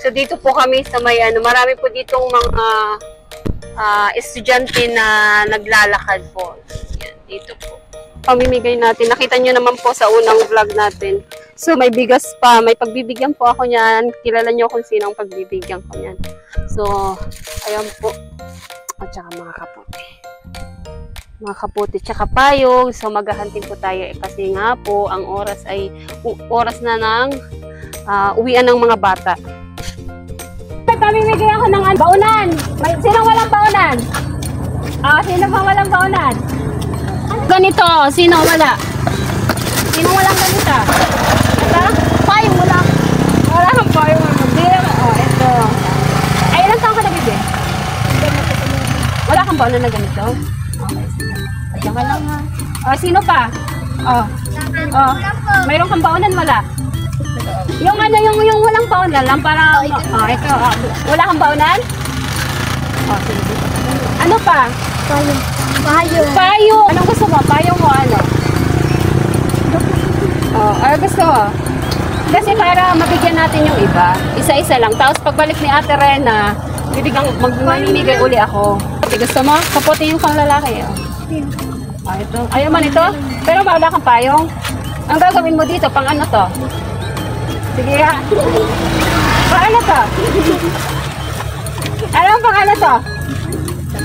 So dito po kami sa may ano, marami po ditong mga estudyante na naglalakad po. Yan, dito po. Pamimigay natin. Nakita nyo naman po sa unang vlog natin. So may bigas pa, may pagbibigyan po ako niyan. Kilala nyo kung sino ang pagbibigyan ko niyan. So, ayan po. At saka mga kaputi. Mga kaputi, tsaka payong. So maghahantin po tayo kasi nga po ang oras ay oras na ng uwian ng mga bata. Pamimigay ako ng baunan. Sino walang baunan? Sino pa walang baunan? Ganito, sino wala? Sino walang ganito? Ito? Payong wala. Wala kang payong. Ito. Ay, ilang taon ka na, bibi? Wala kang baunan na ganito? Okay, sige. Diyan ka lang ha. Sino pa? Mayroon kang baunan, wala? Yung ano, yung walang baunan lang para... ito. Wala kang baunan? Sige. Ano pa? Payong. Payong. Anong gusto mo? Payong mo ano? Gusto mo? Kasi para mabigyan natin yung iba. Isa-isa lang. Tapos pagbalik ni Ate Rena, mamimigay uli ako. Gusto mo? Kaputi yung pang lalaki. Ito. Ayaw man ito? Pero wala kang payong. Ang gagawin mo dito, pang ano to? Sige ha. Paano to? Alam pang ano to?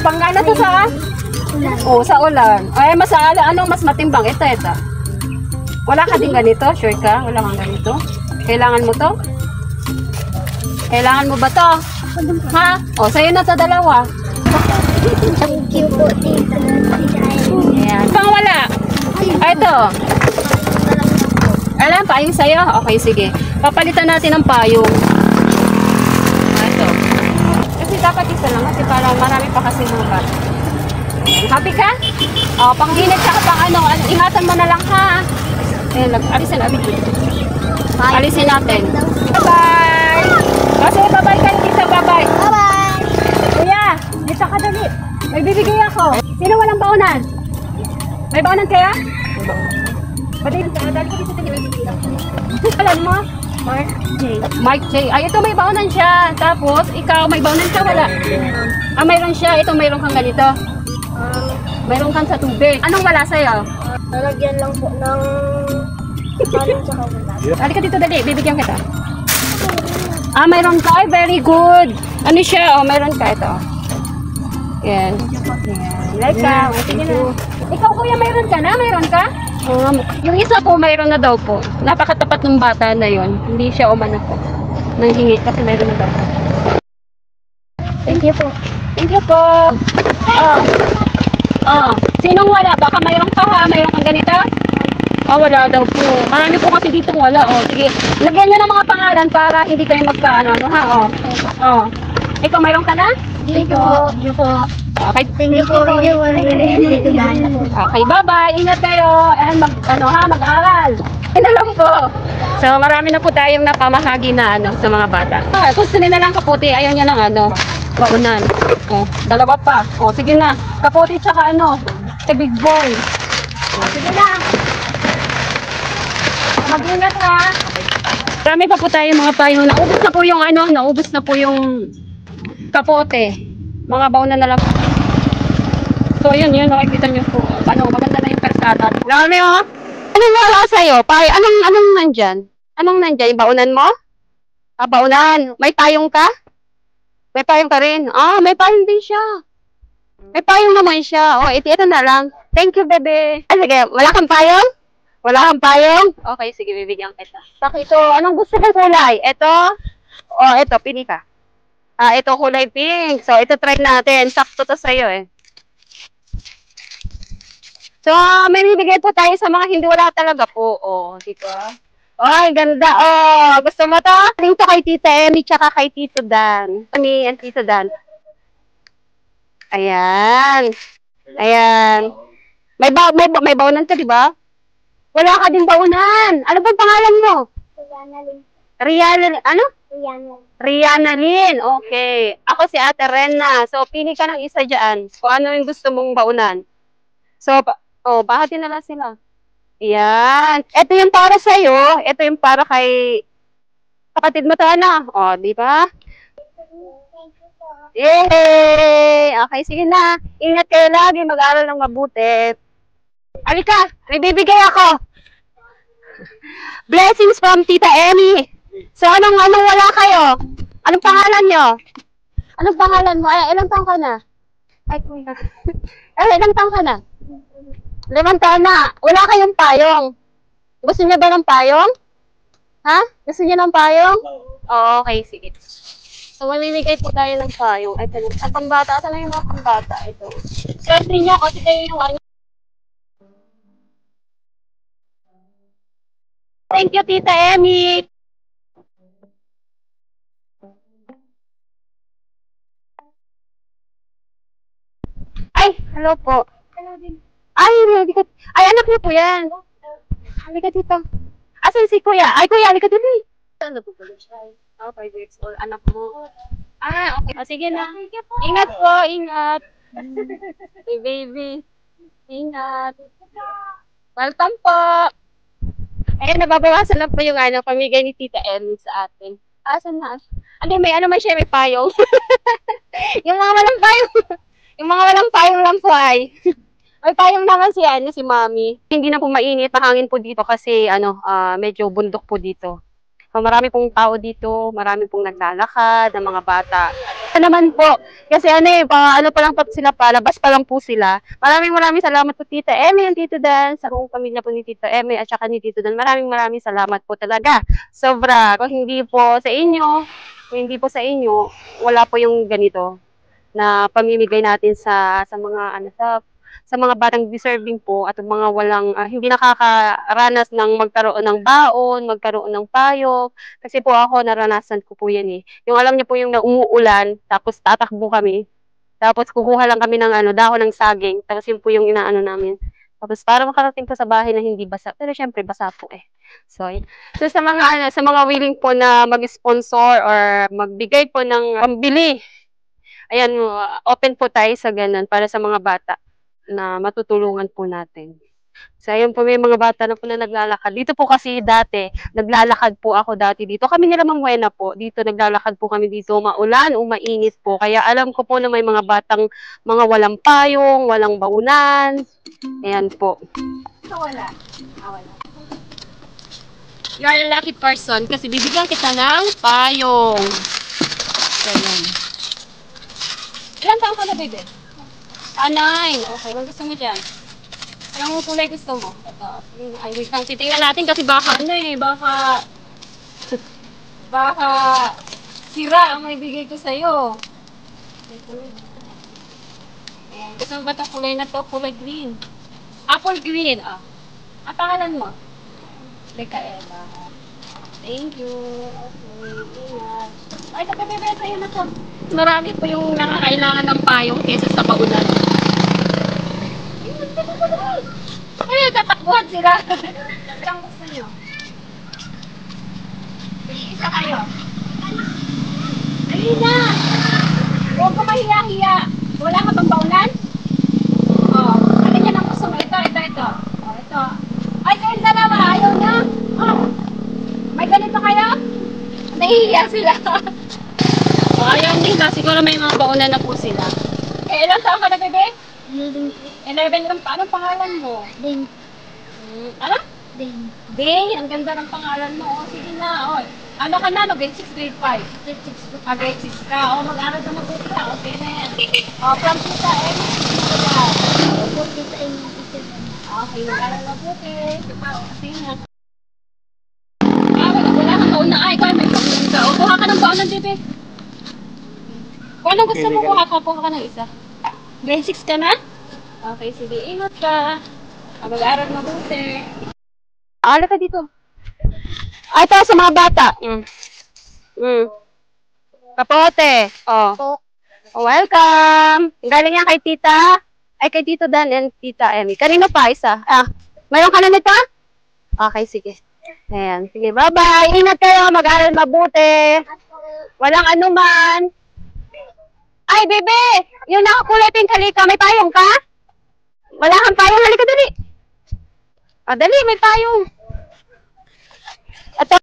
Pang ano to sa? Sa ulan. Ay, mas matimbang. Ito. Wala ka din ganito? Sure ka? Wala kang ganito? Kailangan mo to? Kailangan mo ba to? Ha? Sa'yo na to dalawa. Thank you po, tita. Ayan. Pang wala. Ito. Alam, payong sa'yo? Okay, sige. Papalitan natin ng payong. Ito. Kasi dapat isa lang kasi para marami pa kasi mga bata. Happy ka? Pang-init ka pang ano. Ingatan mo na lang ha. Ayan, alisin natin. Bye-bye! Kasi bye-bye ka dito, bye-bye. Bye-bye! Kuya, dito ka dali. May bibigay ako. Sino walang baunan? May baunan kaya? Dali ka dito sa may bibigay ako. Alam mo? Mark J. Ay, ito may baunan siya. Tapos, ikaw, may baunan ka, wala? Mayroon siya. Ito, mayroon kang ganito. Mayroon kang sa tubig. Anong wala sa'yo? Nalagyan lang po ng balon sa kawalan. Halika dito, dali. Bibigyan kita. Mayroon ka. Ay, very good. Ano siya? Mayroon ka. Ito. Yan. Like ka. Sige na. Ikaw, kuya, mayroon ka na? Mayroon ka? Yung isa po, mayroon na daw po. Napakatapat ng bata na yon. Hindi siya umano po. Nanghingi kasi mayroon na daw po. Thank you po. Thank you po. Sinong wala? Baka mayroon ka ha? Mayroon kang ganito? Wala daw po. Marami po kasi dito wala. Sige. Lagyan nyo ng mga pangalan para hindi kayo magkaano. Ikaw, mayroon ka na? Thank you po. Thank you po. Okay. Thank you po. Okay, bye-bye. Ingat kayo. And mag-aral. Ina lang po. So, marami na po tayong napamahagi na sa mga bata. Gusto nila lang kaputi. Ayaw niya ng baunan. Dalawa pa. Sige na. Kaputi tsaka si big boy. Sige na. Mag-ingat ha. Marami pa po tayong mga payo. Naubos na po yung naubos na po yung kapote. Mga baunan na lang. So, yun. Nakikita niyo po. Maganda na yung kalsada. Marami Anong wala sa'yo? Anong nandyan? Anong nandyan? Yung baunan mo? Baunan. May payong ka? May payong ka rin? May payong din siya. May payong naman siya. Ito na lang. Thank you, bebe. Sige, wala kang payong? Wala kang payong? Okay, sige, bibigyan kita. Ito, anong gusto ng kulay? Ito? Ito, pili ka. Ito kulay pink. So, ito try natin. Sakto to sa'yo So, may bibigay po tayo sa mga hindi wala talaga po. Dito. Ganda. Gusto mo to? Link to kay Tita Emmy tsaka kay Tito Dan. Emmy and Tito Dan. Ayan. May baunan ka, di ba? Wala ka din baunan. Ano ba pangalan mo? Rihanna. Ano? Rihanna Lynn. Okay. Ako si Ate Rena. So, pili ka ng isa dyan. Kung ano yung gusto mong baunan. So, bahati na lang sila. Yan. Ito yung para sa'yo. Ito yung para kay Kapatid mo to, ano? O, di ba? Thank you po. Yay! Okay, sige na. Ingat kayo lagi. Mag-aaral ng mabuti. Alika, may bibigay ako. Blessings from Tita Emmy. So, anong wala kayo? Anong pangalan nyo? Anong pangalan mo? Ay, ilang taong ka na? Ay, kuya. Ay, ilang taong ka na? 5 taon na. Wala kayong payong. Gusto niyo ba ng payong? Ha? Gusto niyo ng payong? Oo, okay, sige. So, mamimigay po tayo ng payong. Ito na. At pambata, ito na yung mga pambata. Ito. Swerte niyo kasi kayo yung ano. Thank you, Tita Emmy. Ay, hello po. Ano din? Ay, halika. Ay, anak niyo po yan. Halika dito. Asan si kuya? Ay, kuya, halika dito. Ano po pala siya? Oh, 5 years old. Anak mo. Ah, okay. O, sige na. Ingat po, ingat. Si baby. Ingat. Welcome po. Ayun, nababawasan lang po yung ano, pamigay ni Tita Emmy sa atin. Asan na? Ano, may siya, may payong. Yung mga walang payong. Yung mga walang payong lang po ay. May payong naman si Mami. Hindi na po mainit, mahangin po dito kasi medyo bundok po dito. So, marami pong tao dito, marami pong naglalakad ng mga bata. Ano naman po, kasi ano pa lang po sila palabas pa lang po sila. Maraming salamat po Tita Emmy and Tito Dan, sa buong pamilya po ni Tita Emmy at saka ni Tito Dan. Maraming salamat po talaga. Sobra, kung hindi po sa inyo, wala po yung ganito na pamimigay natin sa mga sa mga batang deserving po at mga walang hindi nakakaranas ng magkaroon ng baon, magkaroon ng payo. Kasi po ako naranasan ko po 'yan eh. Yung alam niyo po yung umuulan tapos tatakbo kami. Tapos kukuha lang kami ng dahon ng saging. Tapos yun po yung inaano namin. Tapos para makarating po sa bahay na hindi basa. Pero syempre basa po eh. So sa mga sa mga willing po na mag-sponsor or magbigay po ng pambili. Ayan, open po tayo sa ganun para sa mga bata na matutulungan po natin. So, ayun po, may mga bata na po na naglalakad. Dito po kasi dati, naglalakad po ako dati dito. Kami nila Mang Buena po, dito naglalakad po kami dito, maulan o mainit po. Kaya alam ko po na may mga batang, mga walang payong, walang baunan. Ayan po. Wala. You are a lucky person kasi bibigyan kita ng payong. Ganun. Ilan taon ka na, baby? 9. Okay, ano gusto mo dyan? Anong kulay gusto mo? Ito. Ay, wait lang. Titingnan natin kasi baka baka sira ang may bigay ko sa'yo. Ayan. Gusto mo ba itong kulay na to? Kulay green. Apple green. Ah. Ang pangalan mo? Micaela. Thank you. Okay, ingat. Ay, kapibibigay sa'yo na to. Marami po yung nakakailangan ng payong kesa sa paulan. Ay, tatakbuhan sila. Saan gusto nyo? Isa kayo. Ayun na. Huwag ka mahiya-hiya. Wala ka bang baunan? Oo. Ano yan ang gusto mo? Ito. O, ito. Ay, kayong dalawa. Ayaw na. Oh. May ganito kayo? Nahihiya sila. O, ayaw nila. Siguro may mga baunan na po sila. Eh, ilang taon ka na, bebe? 11 lang pa. Anong pangalan mo? Din. Ano? Din. Day, ang ganda ng pangalan mo. O, sige na. O, ano ka na? No? Grade 6, grade 5? Grade 6 po. Grade 6 ka. O, mag-aral ka mabuti ka. Okay na yan. O, from Tita Emmy. Po, dito ay dito. Okay, mag-aral mabuti. Okay na. Wala kang baon na. Ay, ikaw may baon ka. O, kuha ka ng baon ng bebe. Kung anong gusto mo, kuha ka ng isa. Grade 6 ka na? Okay, sige. Ingat ka. Mag-aaral mabuti. Ala ka dito. Ito sa mga bata. Kapote. Po. Welcome. Galing yan kay tita. Ay, kay Tito Dan and Tita Emmy. Kanino pa isa? Mayroon ka na nito? Okay, sige. Ayan. Sige, bye-bye. Ingat kayo. Mag-aaral mabuti. Walang anuman. Ay, bebe! Yung nakakulay pink, halika. May payong ka? Wala kang payong. Halika, dali. Dali. May payong. Ito.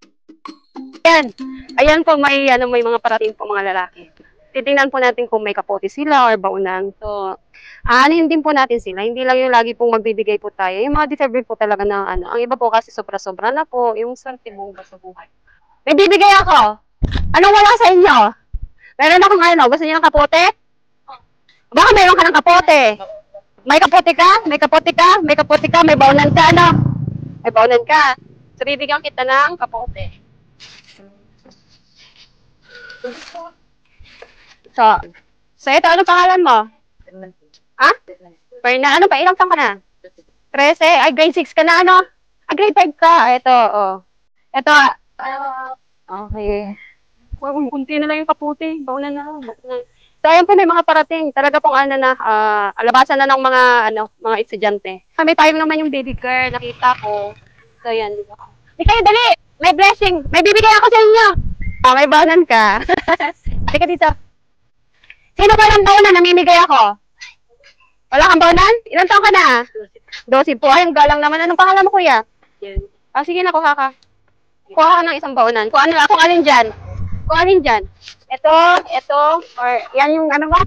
Yan. Ayan po, may mga parating po mga lalaki. Titingnan po natin kung may kapote sila or baunan. So, aanin din po natin sila. Hindi lang yung lagi pong magbibigay po tayo. Yung mga deserve po talaga na ano. Ang iba po kasi sobra-sobra na po. Yung swerte mo ba sa buhay. May bibigay ako. Anong wala sa inyo? Meron akong ano. Gusto niyo ng kapote? Baka meron ka ng kapote. May kapote ka? May kapote ka? May kapote ka? May baunan ka, ano? May baunan ka. So, bibigyan kita ng kapote. So ito, ano pangalan mo? Ha? Fernan, ano pa? Ilang taon ka na? 13? Ay, grade 6 ka na, ano? Ah, grade 5 ka. Ito, oh. Ito, okay. Wow, kunti na lang yung kaputi. Baunan na. So, ayan po, may mga parating. Talaga pong ano na, alabasan na ng mga estudyante. May payong naman yung baby girl, nakita ko. So, ayan. Di kayo, dali! May blessing! May bibigay ako sa inyo! May baunan ka. Di ka dito. Sino ba ng baunan? Namimigay ako. Wala kang baunan? Ilan taon ka na? 12 po. Ay, ang galang naman. Anong pangalan mo, kuya? Sige na, kuha ka. Kuha ka ng isang baunan. Kung alin dyan. Kung alin dyan. Ito, or yan yung ano ba?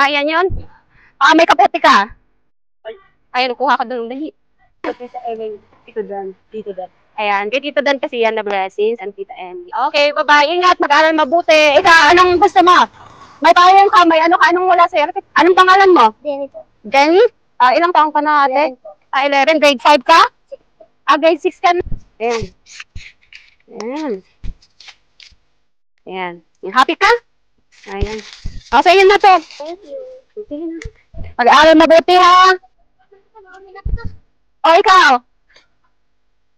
Yan yun. May kapote ka. Ayun, kuha ka doon. Dali. Dito Dan. Ayan, kay Tito Dan kasi yan na blessings and Tita Emmy. Okay, bye-bye. Ingat, mag-aral mabuti. Ika, anong gusto mo? May payong ka, may ano ka, anong wala sa'yo? Anong pangalan mo? Jenny po. Jenny? Ilang taong ka na, ate? 11. Grade 5 ka? Grade 6 ka na? Ayan. Ayan. Happy ka? Ayan. Sa'yo na to. Thank you. Sige na. Mag-aaral mabuti, ha? Ikaw?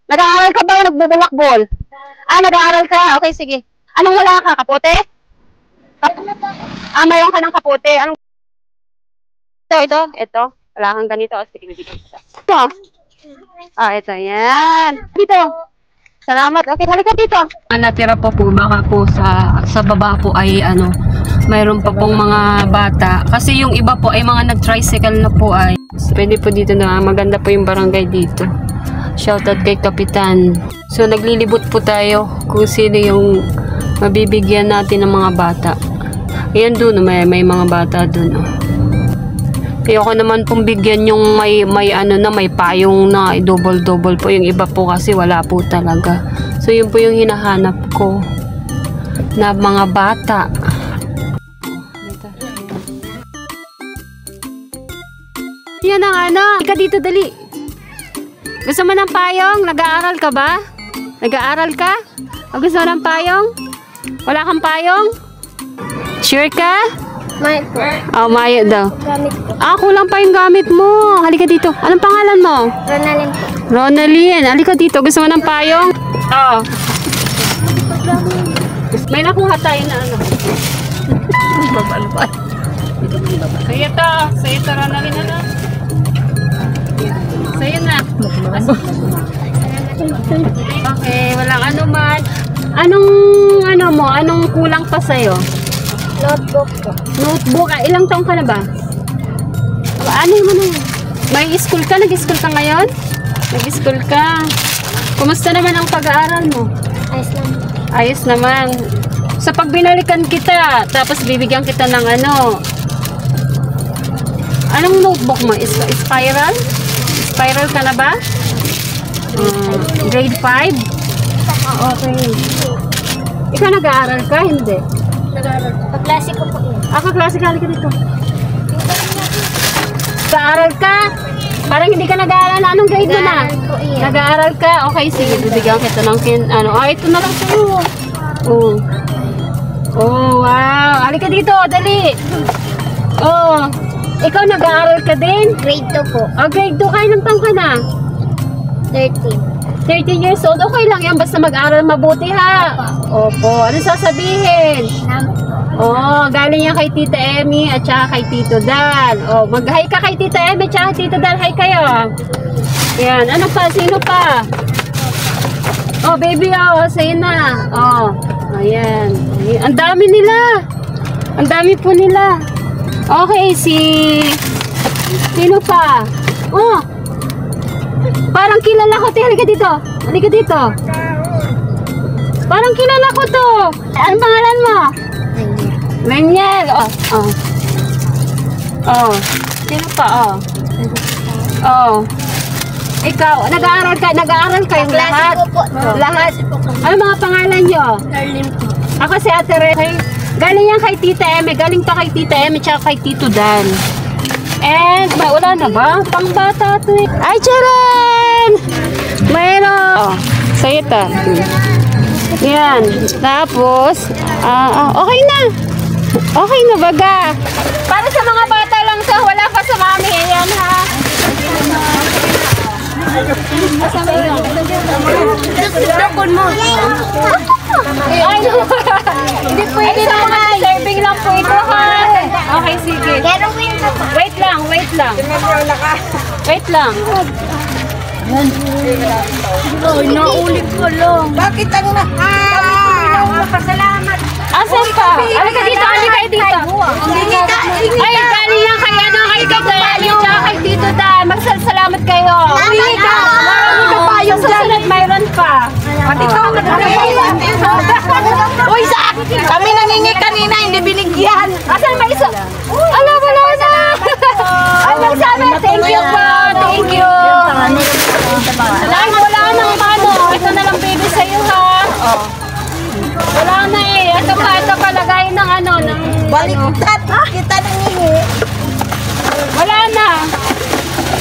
Nag-aaral ka ba o nagbubulakbol? Nag-aaral ka. Okay, sige. Anong wala ka? Kapote? Mayroon ka ng kapote. Anong... Ito. Wala kang ganito. Sige, bibigyan kita. Ito. Ito. Yan. Dito. Salamat. Okay, halika dito. Natira po baka po sa baba po ay mayroon pa pong mga bata. Kasi yung iba po ay mga nag-tricycle na po ay. Pwede po dito na maganda po yung barangay dito. Shoutout kay Kapitan. So, naglilibot po tayo kung sino yung mabibigyan natin ng mga bata. Ayan doon, may mga bata doon. Ayoko naman pong bigyan yung may payong na double-double po. Yung iba po kasi wala po talaga. So, yun po yung hinahanap ko na mga bata. Yan ang Ika dito, dali. Gusto mo ng payong? Nag-aaral ka ba? Nag-aaral ka? Gusto mo ng payong? Wala kang payong? Sure ka? May po. Mayo daw. Gamit po. Kulang pa yung gamit mo. Halika dito. Anong pangalan mo? Ronalyn po. Ronalyn. Halika dito. Gusto mo ng payong? May nakuha tayo na Babalbal. Sa'yo to, Ronalyn, Sa'yo na. Okay, walang anuman. Anong kulang pa sa'yo? Notebook po. Notebook? Ilang taong ka na ba? Ano mo na? May school ka? Nag-school ka ngayon? Nag-school ka. Kumusta naman ang pag-aaral mo? Ayos lang. Ayos naman. Sa pagbinalikan kita, tapos bibigyan kita ng anong notebook mo? Spiral? Spiral ka na ba? Grade 5? Okay. Ikaw nag-aaral ka? Hindi. Nag-aaral. Kaklase ko po yun. Kaklase ka dito. Nag-aaral ka? Parang hindi ka nag-aaral na. Anong grade mo na? Nag-aaral ka? Okay, sige. Bibigyan kita ng ito na lang sa'yo. Wow. Halika dito. Dali. Ikaw nag-aaral ka din? Grade 2 po. Grade 2 ka. Ilang taong ka na? 13 years old. Okay lang yan. Basta mag-aaral mabuti, ha? Opo. Ano sasabihin? Galing yan kay Tita Emmy at saka kay Tito Dan. Mag-hi ka kay Tita Emmy at saka Tito Dan. Hi kayo. Yan. Ano pa? Sino pa? Baby, sa'yo na. Ayan. Ang dami nila. Ang dami po nila. Okay, sino pa? Parang kilala ko. Halika dito. Halika dito. Parang kilala ko to. Anong pangalan mo? Meniel. Oh. Oh. Oh. Sino pa? Oh. Oh. Ikaw, nag-aaral kayong lahat? Lahat? Ano mga pangalan nyo? Ako si Ate Rene. Galing yan kay Tita Eme. Galing pa kay Tita Eme tsaka kay Tito Dan. And, wala na ba? Pangbata to eh. Ay, Cheren! Mayroon. Oh, sa'yo ta. Yan. Tapos, okay na. Okay na baga. Para sa mga bata lang to, wala pa sa mami. Ayan ha. Ay, hindi pwede naman. Serving lang po ito ha. Okay, sige. Wait lang. Wait lang. Naulit ko lang. Bakit ang Pasalamat. Asan pa? Halika dito, halika dito. Ay, galing yan kay ano, kay Tito Elio, tsaka kay Tito Dan. Magsasalamat kayo. Marami ka pa yung susunod, mayroon pa. Uy, kami nangingi kanina, hindi binigyan. Asan ba isa? Ala, wala na. Ay, magsabi, thank you po. Thank you. Wala nang ano. Ito na lang baby sa'yo ha. Wala na eh. Ito pa, lagay ng ano. Baliktad, kita nangingi. Wala na.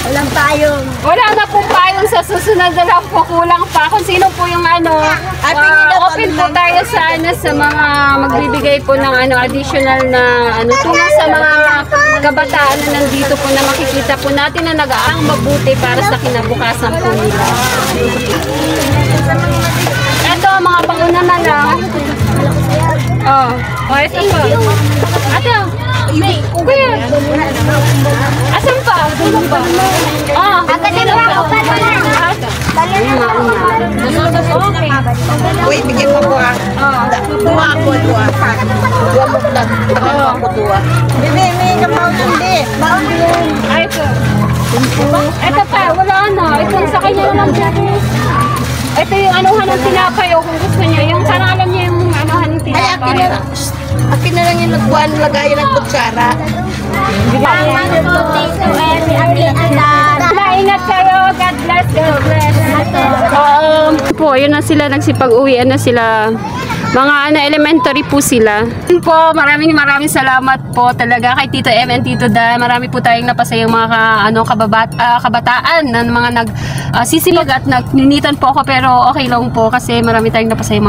Walang tayong. Wala na po payong sa susunod na lang po. Kulang pa. Kung sino po yung ano. Open po tayo sa ano, sa mga magbibigay po ng ano, additional na ano, tulong sa mga kabataan na nandito po na makikita po natin na nag-aang mabuti para sa kinabukasan po nila. Ito, mga panguna na lang. Oh, ito pa. Ito. Kuya. Asan pa? Asan pa? Uy, bigyan mo ko ah. Dua ako, dua. Dua mo lang. Dua ako, dua. Hindi, may kapaw hindi. Ay, ito. Ito pa, wala na. Ito sa kanya lang dyan. Ito yung anuhan ng tinapay o kung gusto niya. Yung parang alam niya yung anuhan ng tinapay. Akin na lang yung nagbuhan, lagayan ng kutsara. Ingat kayo. God bless. God bless. Po, yun na sila. Nagsipag-uwian na sila. Mga ano, elementary po sila. Yun po, maraming salamat po talaga kay Tito M and Tito Dan. Marami po tayong napasayang mga kabataan na mga sisipag at nagninitan po ako, pero okay lang po kasi marami tayong napasayang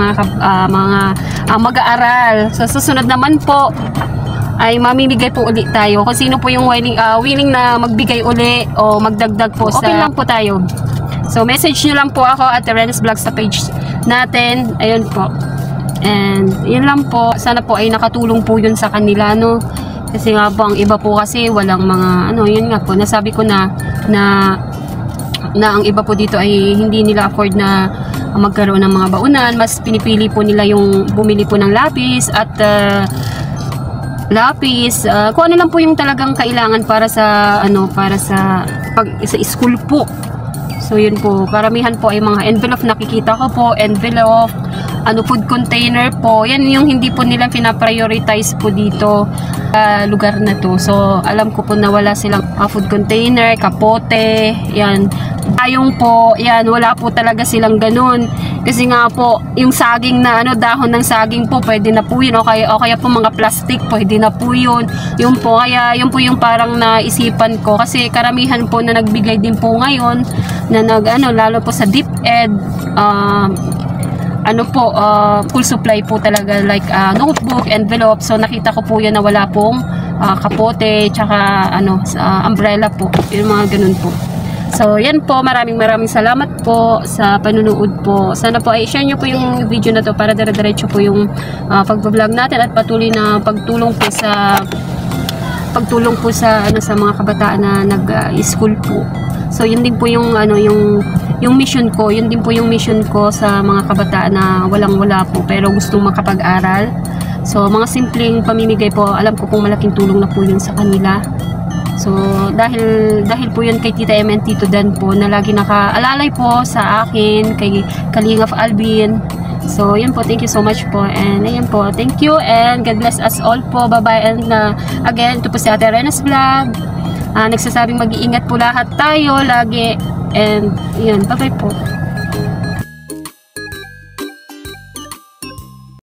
mga mag-aaral. So susunod naman po ay mamimigay po ulit tayo. Kung sino po yung willing na magbigay uli o magdagdag po okay lang po tayo. So message nyo lang po ako at Renes Vlog sa page natin. Ayun po. And yun lang po, sana po ay nakatulong po yun sa kanila, no? Kasi nga po ang iba po kasi walang mga ano, yun nga po, nasabi ko na ang iba po dito ay hindi nila afford na magkaroon ng mga baunan. Mas pinipili po nila yung bumili po ng lapis at kung ano lang po yung talagang kailangan para sa ano, para sa school po. So yun po, karamihan po ay mga envelope, nakikita ko po, envelope, food container po. Yan yung hindi po nila pinaprioritize po dito lugar na to. So alam ko po na wala silang food container, kapote, yan. Ayong po, yan, wala po talaga silang ganun. Kasi nga po, yung saging na dahon ng saging po, pwede na po yun. O kaya po mga plastic, pwede na po yun. Yun po, kaya yun po yung parang naisipan ko. Kasi karamihan po na nagbigay din po ngayon, na lalo po sa DepEd, full supply po talaga, like notebook, envelope. So nakita ko po yan na wala pong kapote, tsaka umbrella po, yung mga ganun po. So yan po, maraming salamat po sa panunood po. Sana po ay share nyo po yung video na to para dire-diretso po yung pag-vlog natin at patuloy na pagtulong po sa sa mga kabataan na nag-school po. So yun din po yung yung mission ko, yun din po yung mission ko sa mga kabataan na walang-wala po pero gustong makapag-aral. So mga simpleng pamimigay po, alam ko pong malaking tulong na po yun sa kanila. So dahil po yun kay Tita M and Tito Dan po na lagi nakaalalay po sa akin, kay Kalingap Alvin, So, yun po. Thank you so much po. And, ayun po. Thank you. And, God bless us all po. Bye-bye. And, again, ito po si Ate Rena's Vlog. Nagsasabing mag-iingat po lahat tayo lagi. And, yun. Bye-bye po.